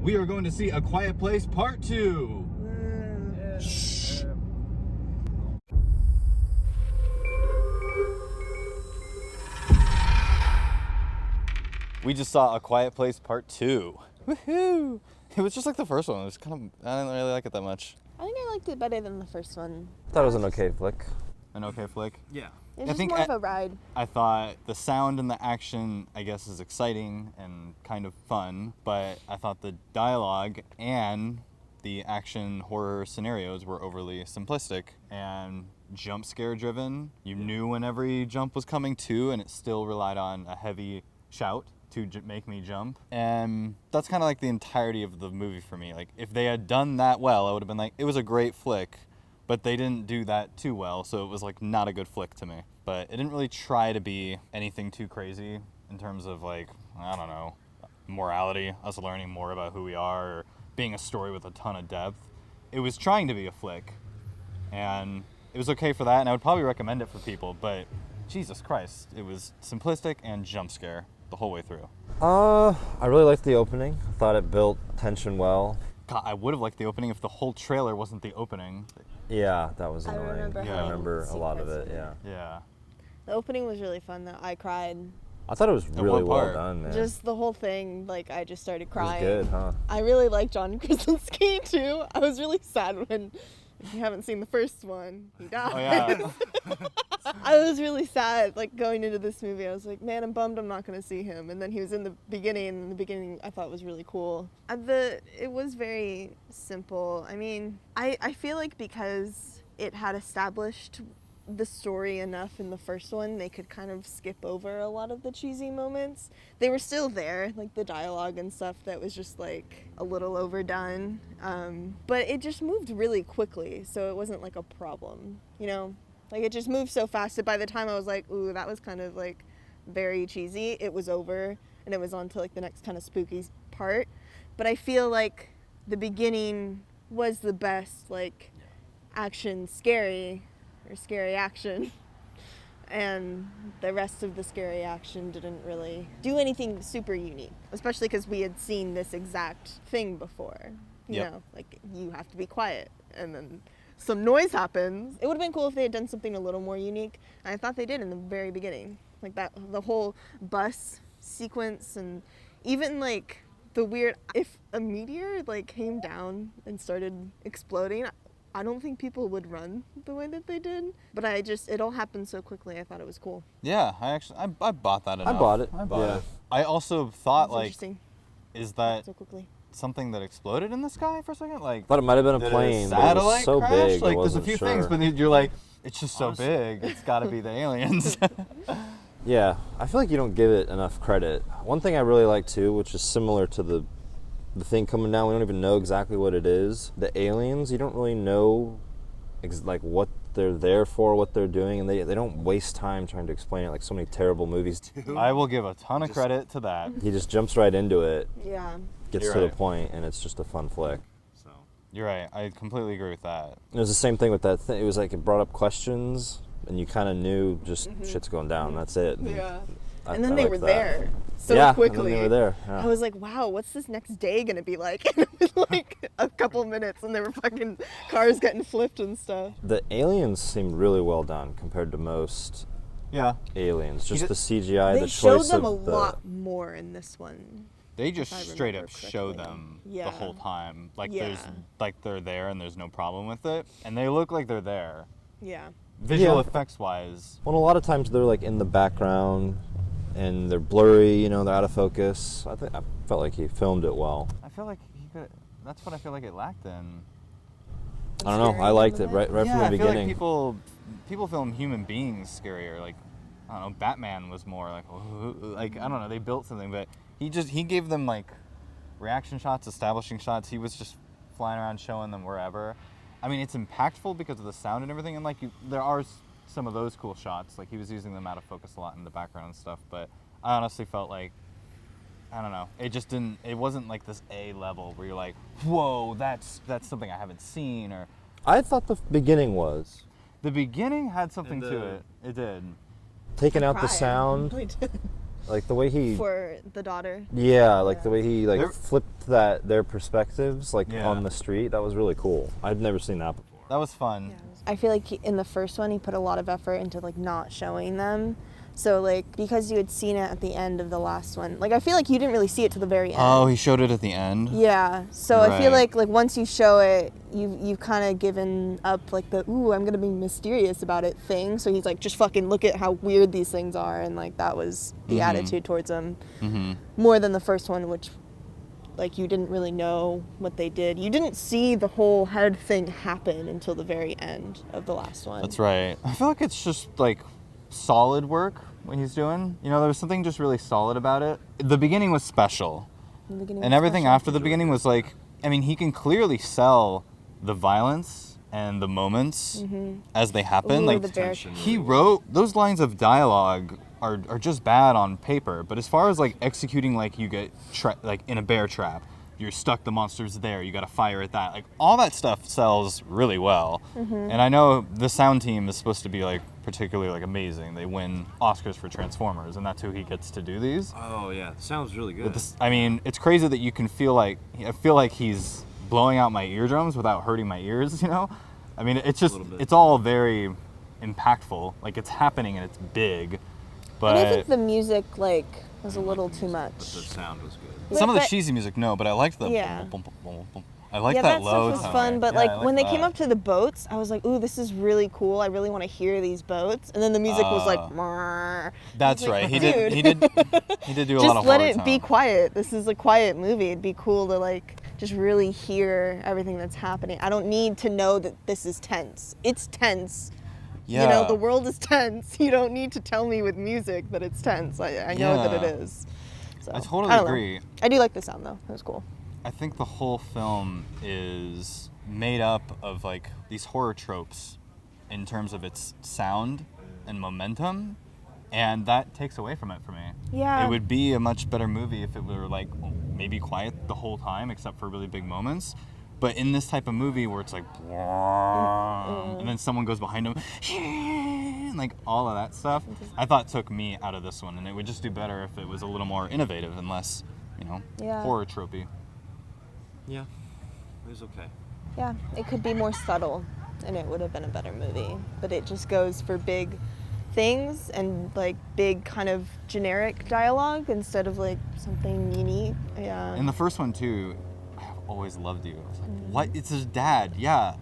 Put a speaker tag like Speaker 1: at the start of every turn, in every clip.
Speaker 1: we are going to see A Quiet Place Part 2.
Speaker 2: Shh.
Speaker 1: We just saw A Quiet Place Part 2. Woohoo! It was just like the first one. It was I didn't really like it that much.
Speaker 3: I think I liked it better than the first one.
Speaker 2: I thought it was an okay flick.
Speaker 1: An okay flick?
Speaker 4: Yeah.
Speaker 3: It was just more of a ride.
Speaker 1: I thought the sound and the action, I guess, is exciting and kind of fun, but I thought the dialogue and the action horror scenarios were overly simplistic and jump scare driven. You knew when every jump was coming too, and it still relied on a heavy shout to make me jump. And that's kind of like the entirety of the movie for me. Like, if they had done that well, I would have been like, it was a great flick, but they didn't do that too well, so it was like not a good flick to me. But it didn't really try to be anything too crazy in terms of like, I don't know, morality, us learning more about who we are, or being a story with a ton of depth. It was trying to be a flick, and it was okay for that, and I would probably recommend it for people, but Jesus Christ, it was simplistic and jump scare the whole way through.
Speaker 2: I really liked the opening. I thought it built tension well.
Speaker 1: God, I would have liked the opening if the whole trailer wasn't the opening.
Speaker 2: Yeah, that was annoying.
Speaker 3: I
Speaker 2: remember a lot of it, yeah.
Speaker 1: Yeah.
Speaker 3: The opening was really fun, though. I cried.
Speaker 2: I thought it was really well
Speaker 1: part?
Speaker 2: done, man.
Speaker 3: Just the whole thing, like, I just started crying.
Speaker 2: It was good, huh?
Speaker 3: I really like John Krasinski, too. I was really sad when, if you haven't seen the first one, he died.
Speaker 1: Oh, yeah.
Speaker 3: I was really sad, like, going into this movie. I was like, man, I'm bummed I'm not going to see him. And then he was in the beginning, and the beginning I thought was really cool. It was very simple. I mean, I feel like because it had established the story enough in the first one, they could kind of skip over a lot of the cheesy moments. They were still there, like the dialogue and stuff that was just like a little overdone. But it just moved really quickly, so it wasn't like a problem, you know? Like, it just moved so fast that by the time I was like, ooh, that was kind of like very cheesy, it was over and it was on to like the next kind of spooky part. But I feel like the beginning was the best, like, action scary action, and the rest of the scary action didn't really do anything super unique, especially because we had seen this exact thing before. You know, like, you have to be quiet and then some noise happens. It would have been cool if they had done something a little more unique, and I thought they did in the very beginning, like that, the whole bus sequence, and even like the weird, if a meteor like came down and started exploding, I don't think people would run the way that they did, but it all happened so quickly. I thought it was cool.
Speaker 1: Yeah, I bought that enough.
Speaker 2: I bought it.
Speaker 1: Yeah. I also thought, like, is that
Speaker 3: so quickly
Speaker 1: something that exploded in the sky for a second? Like,
Speaker 2: Thought it might have been a plane, but it was so big.
Speaker 1: Like,
Speaker 2: I
Speaker 1: there's a
Speaker 2: wasn't
Speaker 1: few
Speaker 2: sure.
Speaker 1: things, but you're like, it's just so big. It's got to be the aliens.
Speaker 2: Yeah, I feel like you don't give it enough credit. One thing I really like too, which is similar to the thing coming down, we don't even know exactly what it is. The aliens, you don't really know like what they're there for, what they're doing, and they don't waste time trying to explain it like so many terrible movies do.
Speaker 1: I will give a ton of credit to that.
Speaker 2: He just jumps right into it,
Speaker 3: Yeah.
Speaker 2: gets
Speaker 1: You're
Speaker 2: to
Speaker 1: right.
Speaker 2: the point, and it's just a fun flick.
Speaker 4: So
Speaker 1: You're right. I completely agree with that.
Speaker 2: It was the same thing with that thing. It was like it brought up questions, and you kind of knew just shit's going down. That's it.
Speaker 3: Yeah.
Speaker 2: I-
Speaker 3: And then
Speaker 2: I
Speaker 3: they
Speaker 2: liked
Speaker 3: were
Speaker 2: that.
Speaker 3: there so
Speaker 2: yeah,
Speaker 3: quickly.
Speaker 2: and then they were there. Yeah.
Speaker 3: I was like, wow, what's this next day gonna be like? And it was like a couple minutes, and there were fucking cars getting flipped and stuff.
Speaker 2: The aliens seemed really well done compared to most
Speaker 1: Yeah.
Speaker 2: aliens. Just
Speaker 1: did-
Speaker 2: the CGI,
Speaker 3: They
Speaker 2: the
Speaker 3: showed
Speaker 2: choice
Speaker 3: them
Speaker 2: of
Speaker 3: a lot more in this one.
Speaker 1: They just
Speaker 3: If I
Speaker 1: straight
Speaker 3: remember
Speaker 1: up show
Speaker 3: correctly.
Speaker 1: them
Speaker 3: Yeah.
Speaker 1: the whole time. Like,
Speaker 3: Yeah.
Speaker 1: there's, like, they're there and there's no problem with it. And they look like they're there.
Speaker 3: Yeah.
Speaker 1: Visual
Speaker 2: Yeah.
Speaker 1: effects wise.
Speaker 2: Well, a lot of times they're like in the background, and they're blurry. You know, they're out of focus. I felt like he filmed it well.
Speaker 1: I feel like he could. That's what I feel like it lacked in.
Speaker 2: I don't know. I liked it right
Speaker 1: Yeah,
Speaker 2: from the
Speaker 1: I feel
Speaker 2: beginning.
Speaker 1: like people film human beings scarier. Like, I don't know, Batman was more like I don't know, they built something, but he gave them like reaction shots, establishing shots. He was just flying around showing them wherever. I mean, it's impactful because of the sound and everything, and like there are some of those cool shots. Like, he was using them out of focus a lot in the background and stuff, but I honestly felt like, I don't know, it wasn't like this A level where you're like, whoa, that's something I haven't seen. Or
Speaker 2: I thought the beginning was.
Speaker 1: the beginning had something to it. It did.
Speaker 2: Taking out the
Speaker 3: Cried.
Speaker 2: sound.
Speaker 3: Really did.
Speaker 2: Like the way he
Speaker 3: For the daughter.
Speaker 2: Yeah, like the way he like
Speaker 1: They're-
Speaker 2: flipped their perspectives like
Speaker 1: Yeah.
Speaker 2: on the street. That was really cool. I'd never seen that before.
Speaker 1: That was fun.
Speaker 3: I feel like in the first one he put a lot of effort into like not showing them. So like because you had seen it at the end of the last one, like I feel like you didn't really see it to the very end.
Speaker 1: Oh, he showed it at the end?
Speaker 3: Yeah. So I feel
Speaker 1: Right.
Speaker 3: like once you show it, you've kind of given up like the ooh, I'm gonna be mysterious about it thing. So he's like, just fucking look at how weird these things are, and like that was the attitude towards them more than the first one, which like you didn't really know what they did. You didn't see the whole head thing happen until the very end of the last one.
Speaker 1: That's right. I feel like it's just like solid work what he's doing. You know, there was something just really solid about it. The beginning was special.
Speaker 3: The beginning
Speaker 1: And
Speaker 3: was
Speaker 1: everything
Speaker 3: special.
Speaker 1: after the beginning was like, I mean, he can clearly sell the violence and the moments as they happen.
Speaker 3: Ooh,
Speaker 1: like
Speaker 3: the bear-
Speaker 2: Tension.
Speaker 1: he wrote those lines of dialogue are just bad on paper, but as far as like executing, like you get like in a bear trap, you're stuck, the monster's there, you got to fire at that, like all that stuff sells really well. And I know the sound team is supposed to be like particularly like amazing. They win Oscars for Transformers, and that's who he gets to do these.
Speaker 2: Oh yeah, sounds really good.
Speaker 1: But this, I mean, it's crazy that you can feel like, I feel like he's blowing out my eardrums without hurting my ears, you know? I mean, it's just,
Speaker 2: little bit.
Speaker 1: it's all very impactful. Like, it's happening and it's big. But
Speaker 3: And I think the music like was a little too much.
Speaker 2: But the sound was good.
Speaker 1: some of the
Speaker 3: but-
Speaker 1: cheesy music, no, but I liked the
Speaker 3: Yeah.
Speaker 1: boom, boom, boom, boom, boom. I like
Speaker 3: Yeah,
Speaker 1: that
Speaker 3: that
Speaker 1: low
Speaker 3: stuff was
Speaker 1: tone.
Speaker 3: fun, but
Speaker 1: Yeah, I
Speaker 3: like when they came
Speaker 1: that.
Speaker 3: up to the boats, I was like, "Ooh, this is really cool. I really want to hear these boats." And then the music was like, "Mrrr."
Speaker 1: That's
Speaker 3: I was like,
Speaker 1: right. He
Speaker 3: "Dude,
Speaker 1: did do a lot
Speaker 3: just
Speaker 1: of
Speaker 3: let
Speaker 1: horror
Speaker 3: it be
Speaker 1: tone.
Speaker 3: quiet. This is a quiet movie. It'd be cool to like just really hear everything that's happening. I don't need to know that this is tense. It's tense.
Speaker 1: Yeah.
Speaker 3: You know, the world is tense. You don't need to tell me with music that it's tense. I know that it
Speaker 1: Yeah.
Speaker 3: is. So,
Speaker 1: I totally
Speaker 3: don't know.
Speaker 1: agree.
Speaker 3: I do like the sound though. It was cool.
Speaker 1: I think the whole film is made up of like these horror tropes in terms of its sound and momentum, and that takes away from it for me.
Speaker 3: Yeah.
Speaker 1: It would be a much better movie if it were like maybe quiet the whole time except for really big moments. But in this type of movie where it's like, and then someone goes behind him, and like all of that stuff, I thought took me out of this one, and it would just do better if it was a little more innovative and less, you know,
Speaker 3: Yeah.
Speaker 1: horror tropey.
Speaker 2: Yeah, it was okay.
Speaker 3: Yeah, it could be more subtle and it would have been a better movie. But it just goes for big things and like big kind of generic dialogue instead of like something unique. Yeah.
Speaker 1: In the first one too, I have always loved you. I was like, what? It's his dad. Yeah,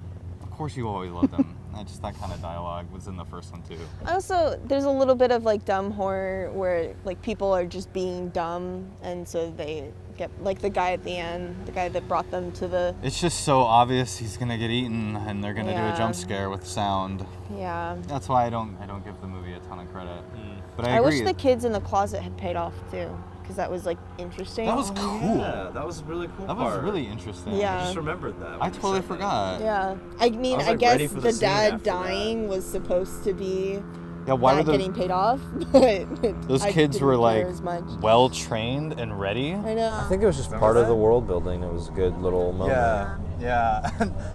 Speaker 1: of course you always loved him. Just that kind of dialogue was in the first one too.
Speaker 3: Also, there's a little bit of like dumb horror where like people are just being dumb and so they get like the guy at the end, the guy that brought them to the
Speaker 1: It's just so obvious he's gonna get eaten, and they're gonna do
Speaker 3: Yeah.
Speaker 1: a jump scare with sound.
Speaker 3: yeah.
Speaker 1: That's why I don't give the movie a ton of credit. But I
Speaker 3: I
Speaker 1: agree.
Speaker 3: wish the kids in the closet had paid off too, because that was like interesting.
Speaker 1: That was cool.
Speaker 2: Yeah, that was a really cool
Speaker 1: That was really interesting.
Speaker 3: Yeah.
Speaker 2: I just remembered that.
Speaker 1: I
Speaker 2: when you
Speaker 1: totally
Speaker 2: said that.
Speaker 1: forgot.
Speaker 3: Yeah, I mean,
Speaker 2: I was,
Speaker 3: I
Speaker 2: like, ready
Speaker 3: guess
Speaker 2: for
Speaker 3: the
Speaker 2: the scene
Speaker 3: dad
Speaker 2: after that.
Speaker 3: dying was supposed to be
Speaker 1: Yeah, why were
Speaker 3: not getting
Speaker 1: the,
Speaker 3: paid off, but
Speaker 1: those
Speaker 3: I
Speaker 1: kids
Speaker 3: didn't
Speaker 1: were
Speaker 3: care
Speaker 1: like
Speaker 3: as much.
Speaker 1: well trained and ready?
Speaker 3: I know.
Speaker 2: I think it was just part of the world building. It was a good little moment.
Speaker 1: Yeah.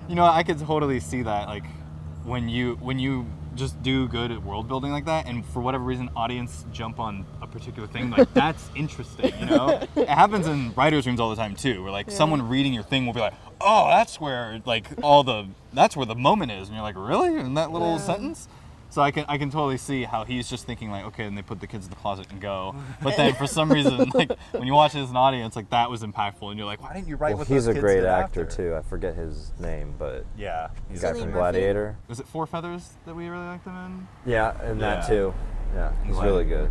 Speaker 1: You know, I could totally see that, like, when you just do good at world building like that, and for whatever reason, audience jump on a particular thing, like, that's interesting, you know? It happens in writers' rooms all the time, too, where, like, someone reading your thing will be like, oh, that's where, like, that's where the moment is, and you're like, really? In that little sentence? So I can totally see how he's just thinking like, okay, and they put the kids in the closet and go. But then for some reason, like when you watch it as an audience, like that was impactful, and you're like, why didn't you write
Speaker 2: Well,
Speaker 1: what
Speaker 2: he's
Speaker 1: those
Speaker 2: a
Speaker 1: kids
Speaker 2: great
Speaker 1: did
Speaker 2: actor
Speaker 1: after?
Speaker 2: too. I forget his name, but
Speaker 1: Yeah,
Speaker 2: the
Speaker 1: he's
Speaker 2: guy
Speaker 3: Cillian
Speaker 2: from
Speaker 3: Murphy?
Speaker 2: Gladiator.
Speaker 1: Was it Four Feathers that we really liked him in?
Speaker 2: Yeah, and that
Speaker 1: Yeah.
Speaker 2: too. Yeah, he's
Speaker 1: Gladiator.
Speaker 2: really good.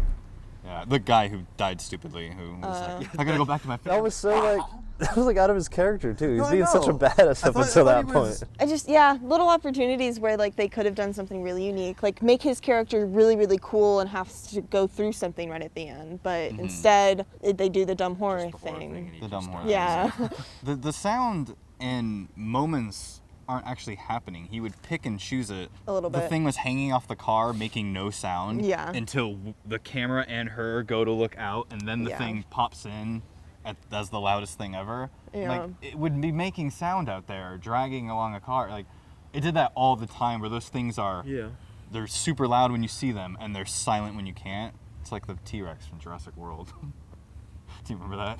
Speaker 1: Yeah, the guy who died stupidly, who was like, I gotta go back to my family.
Speaker 2: That was so like that was like out of his character too. He's
Speaker 1: No, I
Speaker 2: being such a
Speaker 1: know.
Speaker 2: badass up until
Speaker 1: I
Speaker 2: that
Speaker 1: thought he
Speaker 2: point.
Speaker 1: was-
Speaker 3: I just, yeah, little opportunities where like they could have done something really unique, like make his character really, really cool and have to go through something right at the end. But instead, they do the dumb horror thing.
Speaker 1: The dumb horror.
Speaker 3: Yeah.
Speaker 1: The sound and moments aren't actually happening. He would pick and choose it.
Speaker 3: A little
Speaker 1: The
Speaker 3: bit.
Speaker 1: thing was hanging off the car, making no sound.
Speaker 3: Yeah.
Speaker 1: Until the camera and her go to look out, and then the
Speaker 3: Yeah.
Speaker 1: thing pops in as the loudest thing ever.
Speaker 3: Yeah.
Speaker 1: Like it would be making sound out there, dragging along a car. Like it did that all the time. Where those things are,
Speaker 2: Yeah.
Speaker 1: they're super loud when you see them, and they're silent when you can't. It's like the T-Rex from Jurassic World. Do you remember that?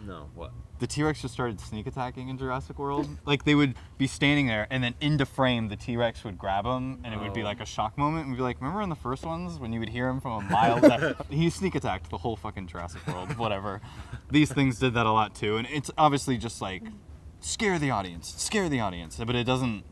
Speaker 2: No, what?
Speaker 1: The T-Rex just started sneak attacking in Jurassic World. Like, they would be standing there, and then into frame, the T-Rex would grab them, and it would be like a shock moment. And we'd be like, remember in the first ones when you would hear him from a mile? He sneak attacked the whole fucking Jurassic World, whatever. These things did that a lot too, and it's obviously just like, scare the audience, but it doesn't.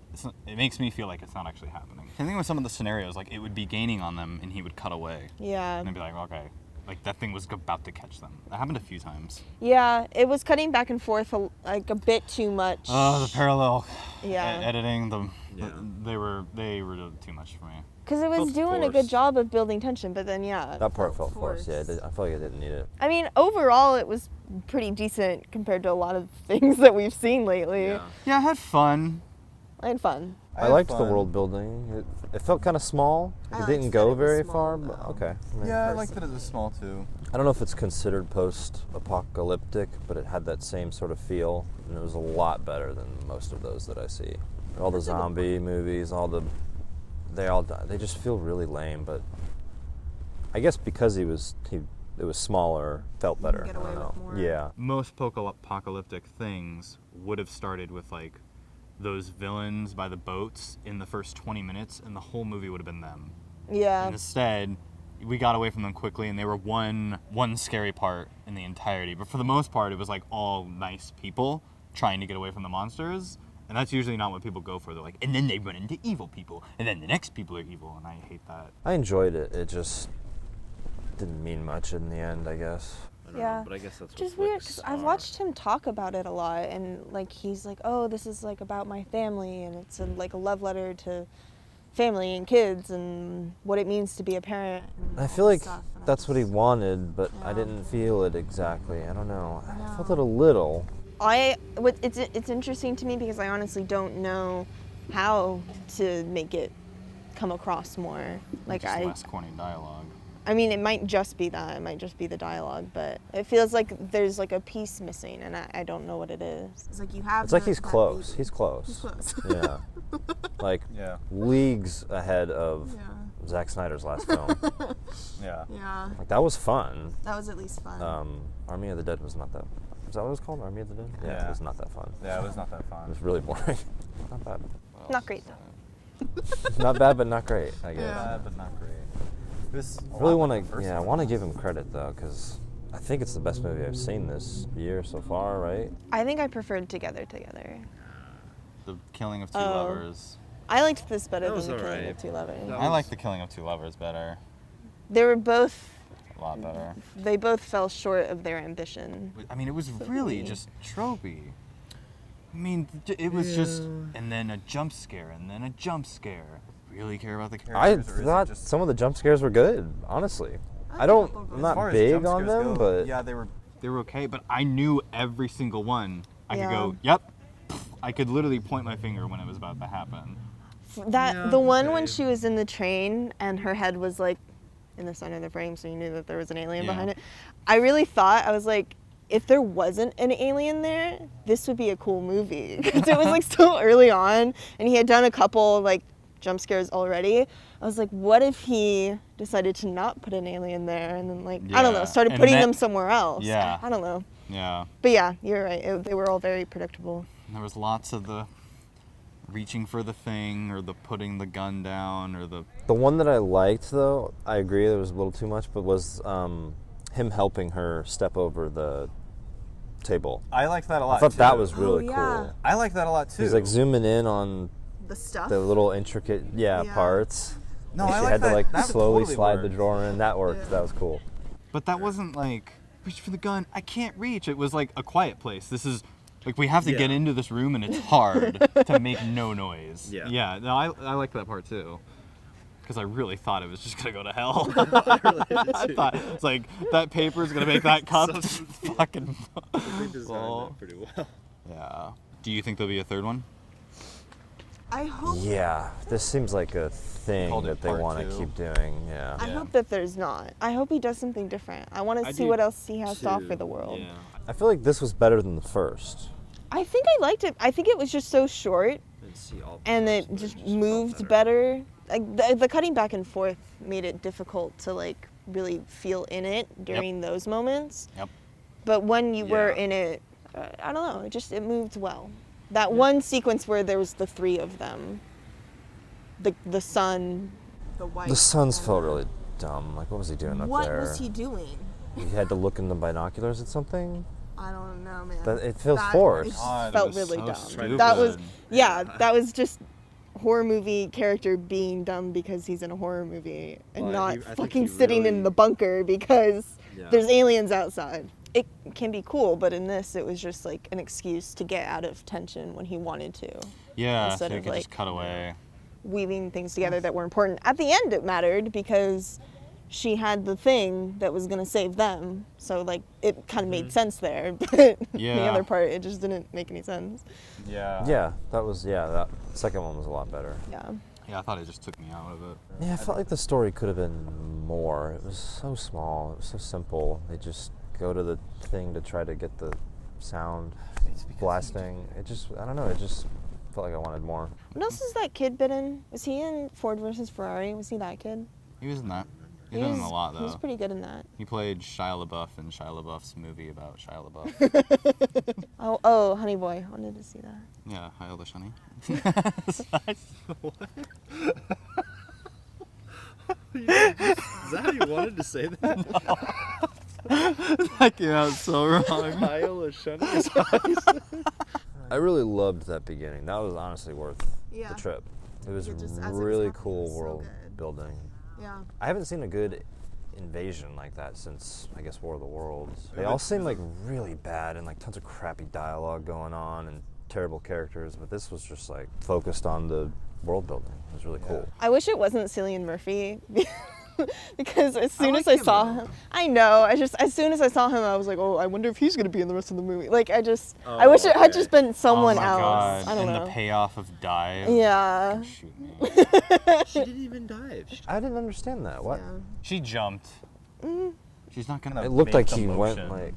Speaker 1: It makes me feel like it's not actually happening. I think with some of the scenarios, like it would be gaining on them, and he would cut away.
Speaker 3: Yeah.
Speaker 1: And I'd be like, okay. Like, that thing was about to catch them. That happened a few times.
Speaker 3: Yeah, it was cutting back and forth like a bit too much.
Speaker 1: Oh, the parallel editing, they were too much for me.
Speaker 3: Because it was doing a good job of building tension, but then
Speaker 2: that part felt forced. Yeah, I feel like I didn't need it.
Speaker 3: I mean, overall, it was pretty decent compared to a lot of things that we've seen lately.
Speaker 1: Yeah, I had fun.
Speaker 3: I had fun.
Speaker 2: I liked the world building. It felt kind of small. It didn't go very far, but okay.
Speaker 1: Yeah, I liked that it was small too.
Speaker 2: I don't know if it's considered post-apocalyptic, but it had that same sort of feel, and it was a lot better than most of those that I see. All the zombie movies, they just feel really lame. But I guess because it was smaller, felt better.
Speaker 3: Get away
Speaker 2: I don't know.
Speaker 3: with more.
Speaker 2: Yeah.
Speaker 1: Most apocalyptic things would have started with like those villains by the boats in the first 20 minutes, and the whole movie would have been them.
Speaker 3: Yeah.
Speaker 1: And instead, we got away from them quickly, and they were one scary part in the entirety. But for the most part, it was like all nice people trying to get away from the monsters, and that's usually not what people go for. They're like, and then they run into evil people, and then the next people are evil, and I hate that.
Speaker 2: I enjoyed it. It just didn't mean much in the end, I guess.
Speaker 3: Yeah,
Speaker 2: but I guess that's
Speaker 3: just weird because I've watched him talk about it a lot, and like he's like, oh, this is like about my family, and it's like a love letter to family and kids and what it means to be a parent.
Speaker 2: I feel like that's what he wanted, but I didn't feel it exactly. I don't know. I felt it a little.
Speaker 3: It's interesting to me because I honestly don't know how to make it come across more. Like
Speaker 1: Just less corny dialogue.
Speaker 3: I mean, it might just be that. It might just be the dialogue, but it feels like there's like a piece missing, and I don't know what it is.
Speaker 4: It's like you have.
Speaker 2: It's like he's close. He's close.
Speaker 4: He's close.
Speaker 2: Yeah. Like leagues ahead of Zack Snyder's last film.
Speaker 1: Yeah.
Speaker 4: Yeah.
Speaker 2: Like that was fun.
Speaker 4: That was at least fun.
Speaker 2: Army of the Dead was not that. Is that what it was called? Army of the Dead?
Speaker 1: Yeah.
Speaker 2: It was not that fun.
Speaker 1: Yeah, it was not that
Speaker 2: It
Speaker 1: fun.
Speaker 2: was really boring. Not bad.
Speaker 3: Not great though.
Speaker 2: Not bad, but not great. I guess.
Speaker 1: Bad, but not great. It was
Speaker 2: I really want to. Yeah, I want to give him credit though, because I think it's the best movie I've seen this year so far. Right?
Speaker 3: I think I preferred Together.
Speaker 1: The Killing of Two Lovers.
Speaker 3: I liked this better than
Speaker 2: was
Speaker 3: The Killing
Speaker 2: alright.
Speaker 3: of Two Lovers.
Speaker 1: I like The Killing of Two Lovers better.
Speaker 3: They were both.
Speaker 1: A lot better.
Speaker 3: They both fell short of their ambition.
Speaker 1: I mean, it was really just tropey. I mean, it was just, and then a jump scare, and then a jump scare. Really care about the
Speaker 2: I
Speaker 1: characters? or is
Speaker 2: thought
Speaker 1: it just,
Speaker 2: some of the jump scares were good. Honestly, I'm
Speaker 1: as
Speaker 2: not
Speaker 1: far as
Speaker 2: big
Speaker 1: jump
Speaker 2: on
Speaker 1: scares
Speaker 2: them,
Speaker 1: go,
Speaker 2: but
Speaker 1: yeah, they were okay. But I knew every single one. I could
Speaker 3: Yeah.
Speaker 1: go, yep. I could literally point my finger when it was about to happen.
Speaker 3: The one when she was in the train and her head was like in the center of the frame, so you knew that there was an alien behind it. I really thought, I was like, if there wasn't an alien there, this would be a cool movie. Because it was like so early on, and he had done a couple like jump scares already. I was like, what if he decided to not put an alien there, and then like I don't know,
Speaker 1: Yeah.
Speaker 3: started
Speaker 1: And
Speaker 3: putting
Speaker 1: that-
Speaker 3: them somewhere else.
Speaker 1: Yeah.
Speaker 3: I don't know.
Speaker 1: Yeah.
Speaker 3: But yeah, you're right. They were all very predictable.
Speaker 1: And there was lots of the reaching for the thing, or the putting the gun down, or the
Speaker 2: the one that I liked though, I agree there was a little too much, but was him helping her step over the table.
Speaker 1: I liked that a lot.
Speaker 2: I thought
Speaker 1: too.
Speaker 2: that was really
Speaker 4: yeah.
Speaker 2: cool.
Speaker 1: I liked that a lot too.
Speaker 2: He's like zooming in on
Speaker 4: the stuff.
Speaker 2: the little intricate parts.
Speaker 1: No,
Speaker 2: And
Speaker 1: I
Speaker 2: she
Speaker 1: like
Speaker 2: had
Speaker 1: that.
Speaker 2: to like
Speaker 1: That
Speaker 2: slowly
Speaker 1: totally
Speaker 2: slide the
Speaker 1: worked.
Speaker 2: drawer in. That worked. That was cool.
Speaker 1: But that wasn't like, reach for the gun, I can't reach. It was like A Quiet Place. This is, like, we have to get into this room and it's hard to make no noise. Yeah, no, I liked that part too. Because I really thought it was just going to go to hell. I thought, it's like, that paper's going to make that cup fucking full.
Speaker 2: pretty well.
Speaker 1: Yeah. Do you think there'll be a third one?
Speaker 4: I hope.
Speaker 2: Yeah, this seems like a thing
Speaker 1: Called it
Speaker 2: that they
Speaker 1: part
Speaker 2: want
Speaker 1: two.
Speaker 2: to keep doing. Yeah.
Speaker 3: I hope that there's not. I hope he does something different. I want to see what else he has to offer the world.
Speaker 2: I feel like this was better than the first.
Speaker 3: I think I liked it. I think it was just so short, and it just moved better. Like the cutting back and forth made it difficult to like really feel in it during those moments.
Speaker 1: Yep.
Speaker 3: But when you were
Speaker 2: Yeah.
Speaker 3: in it, I don't know, it moved well. That one sequence where there was the three of them, the son.
Speaker 4: The white.
Speaker 2: The suns felt really dumb. Like, what was he doing up
Speaker 4: What
Speaker 2: there?
Speaker 4: was he doing?
Speaker 2: He had to look in the binoculars at something?
Speaker 4: I don't know, man.
Speaker 2: But it feels
Speaker 4: That
Speaker 2: forced.
Speaker 4: is-
Speaker 1: God, it
Speaker 3: Felt
Speaker 1: was
Speaker 3: really
Speaker 1: so
Speaker 3: dumb.
Speaker 1: stupid.
Speaker 3: That was that was just horror movie character being dumb because he's in a horror movie and
Speaker 5: Well,
Speaker 3: not
Speaker 5: I think
Speaker 3: fucking
Speaker 5: he
Speaker 3: sitting in
Speaker 5: really-
Speaker 3: the bunker because
Speaker 5: Yeah.
Speaker 3: there's aliens outside. It can be cool, but in this it was just like an excuse to get out of tension when he wanted to.
Speaker 1: Yeah,
Speaker 3: Instead
Speaker 1: so you
Speaker 3: of,
Speaker 1: could
Speaker 3: like,
Speaker 1: just cut away.
Speaker 3: Weaving things together that were important. At the end it mattered because she had the thing that was gonna save them. So like it kind of made sense there, but the
Speaker 1: Yeah.
Speaker 3: other part it just didn't make any sense.
Speaker 1: Yeah.
Speaker 2: Yeah, that second one was a lot better.
Speaker 3: Yeah.
Speaker 1: Yeah, I thought it just took me out of it.
Speaker 2: Yeah, I felt like the story could have been more. It was so small. It was so simple. They just go to the thing to try to get the sound blasting. It just, I don't know, it just felt like I wanted more.
Speaker 3: What else is that kid been in? Was he in Ford versus Ferrari? Was he that kid?
Speaker 1: He was in that. He's been in a lot,
Speaker 3: He was
Speaker 1: though.
Speaker 3: pretty good in that.
Speaker 1: He played Shia LaBeouf in Shia LaBeouf's movie about Shia LaBeouf.
Speaker 3: Oh, Honey Boy. I wanted to see that.
Speaker 1: Yeah, Hi Ola Shani.
Speaker 5: Is that how you wanted to say that?
Speaker 1: That came out so wrong.
Speaker 5: Iola shunning his eyes.
Speaker 2: I really loved that beginning. That was honestly worth
Speaker 4: Yeah.
Speaker 2: the trip. It was
Speaker 4: It just- as it was
Speaker 2: really
Speaker 4: happening, it
Speaker 2: cool
Speaker 4: was so
Speaker 2: world
Speaker 4: good.
Speaker 2: building.
Speaker 4: Yeah.
Speaker 2: I haven't seen a good invasion like that since, I guess, War of the Worlds. They all seem like really bad and like tons of crappy dialogue going on and terrible characters, but this was just like focused on the world building. It was really cool.
Speaker 3: I wish it wasn't Cillian Murphy. Because as soon
Speaker 5: like
Speaker 3: as I
Speaker 5: him,
Speaker 3: saw
Speaker 5: though.
Speaker 3: him, I know. As soon as I saw him, I was like, oh, I wonder if he's gonna be in the rest of the movie. Like, I wish it had just been someone
Speaker 1: oh my
Speaker 3: else.
Speaker 1: God.
Speaker 3: I don't
Speaker 1: and
Speaker 3: know.
Speaker 1: the payoff of Dive.
Speaker 3: Yeah.
Speaker 1: Shoot me.
Speaker 5: She didn't even dive.
Speaker 2: I didn't understand that. What?
Speaker 4: Yeah.
Speaker 1: She jumped. She's not gonna.
Speaker 2: It looked
Speaker 1: make
Speaker 2: like
Speaker 1: the
Speaker 2: he went
Speaker 1: motion.
Speaker 2: like.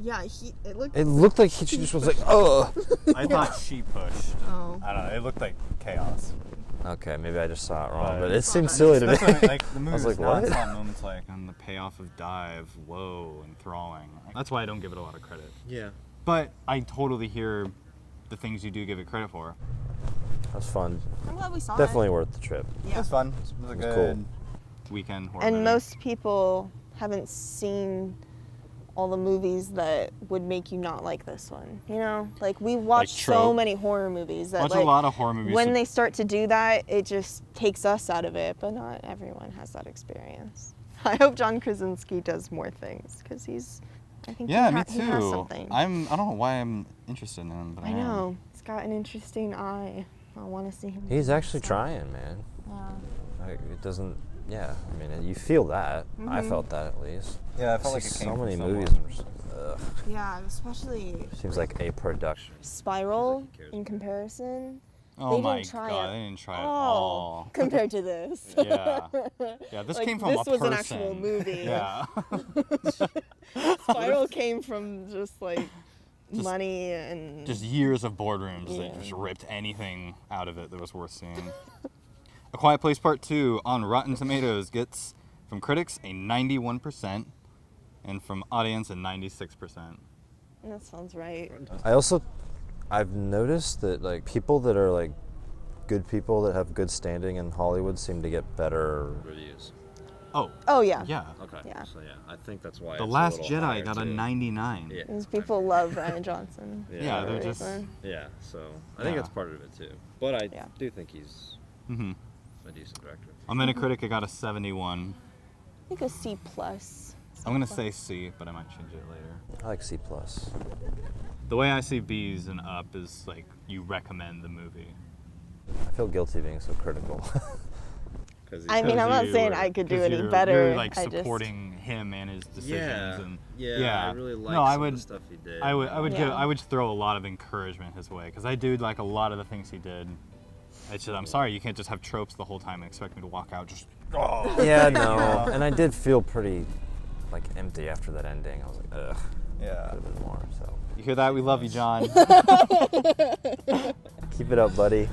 Speaker 4: Yeah,
Speaker 2: It looked like she just was like, oh.
Speaker 1: I thought she pushed.
Speaker 4: Oh.
Speaker 1: I don't know. It looked like chaos.
Speaker 2: Okay, maybe I just saw it wrong, but
Speaker 1: Right.
Speaker 2: it seemed silly to me.
Speaker 1: That's what I mean, like the movie
Speaker 2: I was
Speaker 1: was
Speaker 2: like, what?
Speaker 1: nonstop moments like and the payoff of Dive, whoa, enthralling. That's why I don't give it a lot of credit.
Speaker 5: Yeah.
Speaker 1: But I totally hear the things you do give it credit for.
Speaker 2: That was fun.
Speaker 4: I'm glad we saw
Speaker 2: Definitely
Speaker 4: it.
Speaker 2: worth the trip.
Speaker 4: Yeah.
Speaker 1: It was fun. It was a
Speaker 2: It was
Speaker 1: good
Speaker 2: cool.
Speaker 1: weekend horror
Speaker 3: And
Speaker 1: movie.
Speaker 3: most people haven't seen all the movies that would make you not like this one. You know, like we watch so
Speaker 1: trope.
Speaker 3: many horror movies that
Speaker 1: Watch
Speaker 3: like
Speaker 1: a lot of horror movies.
Speaker 3: when they start to do that, it just takes us out of it. But not everyone has that experience. I hope John Krasinski does more things because I think
Speaker 1: yeah,
Speaker 3: he,
Speaker 1: me
Speaker 3: he has
Speaker 1: too.
Speaker 3: something.
Speaker 1: I don't know why I'm interested in him, but I
Speaker 3: I
Speaker 1: am.
Speaker 3: know he's got an interesting eye. I want to see him.
Speaker 2: He's
Speaker 3: do
Speaker 2: actually
Speaker 3: stuff.
Speaker 2: trying, man.
Speaker 3: Yeah.
Speaker 2: It doesn't. Yeah, I mean, you feel that. I felt that at least.
Speaker 1: Yeah, I
Speaker 2: I
Speaker 1: felt like
Speaker 2: see
Speaker 1: it
Speaker 2: so
Speaker 1: came from
Speaker 2: many
Speaker 1: someone.
Speaker 2: movies. And just, ugh.
Speaker 4: Yeah, especially.
Speaker 2: Seems like a production.
Speaker 3: Spiral in comparison.
Speaker 1: Oh
Speaker 3: They
Speaker 1: my
Speaker 3: didn't try
Speaker 1: god,
Speaker 3: it
Speaker 1: they didn't try at
Speaker 3: Oh,
Speaker 1: all.
Speaker 3: compared to this.
Speaker 1: Yeah. Yeah, this
Speaker 3: Like,
Speaker 1: came from
Speaker 3: this
Speaker 1: a
Speaker 3: was
Speaker 1: person.
Speaker 3: an actual movie.
Speaker 1: Yeah.
Speaker 3: Spiral came from just like money and
Speaker 1: Just years of boardrooms
Speaker 3: Yeah.
Speaker 1: that just ripped anything out of it that was worth seeing. A Quiet Place Part 2 on Rotten Tomatoes gets from critics a 91% and from audience a 96%.
Speaker 3: that sounds right.
Speaker 2: I've noticed that like people that are like good people that have good standing in Hollywood seem to get better.
Speaker 5: Reviews.
Speaker 1: Oh,
Speaker 3: Oh yeah.
Speaker 1: yeah.
Speaker 5: Okay.
Speaker 3: Yeah.
Speaker 5: So yeah, I think that's why.
Speaker 1: The
Speaker 5: it's a
Speaker 1: Last
Speaker 5: little
Speaker 1: Jedi
Speaker 5: higher,
Speaker 1: got a
Speaker 5: too.
Speaker 1: 99.
Speaker 5: Yeah.
Speaker 3: These people love Ryan Johnson.
Speaker 5: Yeah,
Speaker 3: for
Speaker 1: they're
Speaker 3: a
Speaker 1: just-
Speaker 3: reason.
Speaker 5: Yeah. So I think
Speaker 1: Yeah.
Speaker 5: that's part of it too. But I
Speaker 3: Yeah.
Speaker 5: do think he's
Speaker 1: Mm-hmm.
Speaker 5: a decent director.
Speaker 1: On Metacritic, it got a 71.
Speaker 3: I think a C plus.
Speaker 1: I'm going to say C, but I might change it later.
Speaker 2: I like C plus.
Speaker 1: The way I see B's and up is like you recommend the movie.
Speaker 2: I feel guilty being so critical.
Speaker 3: I mean, I'm not
Speaker 1: you
Speaker 3: saying
Speaker 1: were-
Speaker 3: I could do
Speaker 1: 'cause
Speaker 3: any
Speaker 1: you're-
Speaker 3: better.
Speaker 1: You're like
Speaker 3: I just-
Speaker 1: supporting him and his decisions, and
Speaker 5: I really like
Speaker 1: no, I
Speaker 5: some
Speaker 1: would,
Speaker 5: of the stuff he did.
Speaker 1: I would give,
Speaker 3: Yeah.
Speaker 1: I would throw a lot of encouragement his way because I do like a lot of the things he did. It's just, I'm sorry, you can't just have tropes the whole time and expect me to walk out just. Oh.
Speaker 2: Yeah, no. And I did feel pretty like empty after that ending. I was like, ugh.
Speaker 1: Yeah.
Speaker 2: Could have been more. So
Speaker 1: You hear that? We love you, John.
Speaker 2: keep it up, buddy.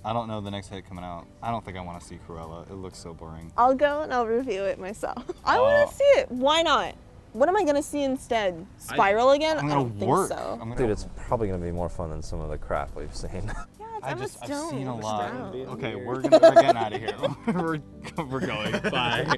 Speaker 1: I don't know the next hit coming out. I don't think I want to see Cruella. It looks so boring.
Speaker 3: I'll go and I'll review it myself. I want to see it. Why not? What am I gonna see instead? Spiral again?
Speaker 1: I'm
Speaker 3: I
Speaker 1: gonna
Speaker 3: don't think
Speaker 1: work.
Speaker 3: so.
Speaker 1: I'm gonna
Speaker 2: Dude, it's probably gonna be more fun than some of the crap we've seen.
Speaker 3: Yeah, it's Emma Stone.
Speaker 1: I've seen a lot.
Speaker 3: Stone.
Speaker 1: Okay, we're getting out of here. we're going. Bye.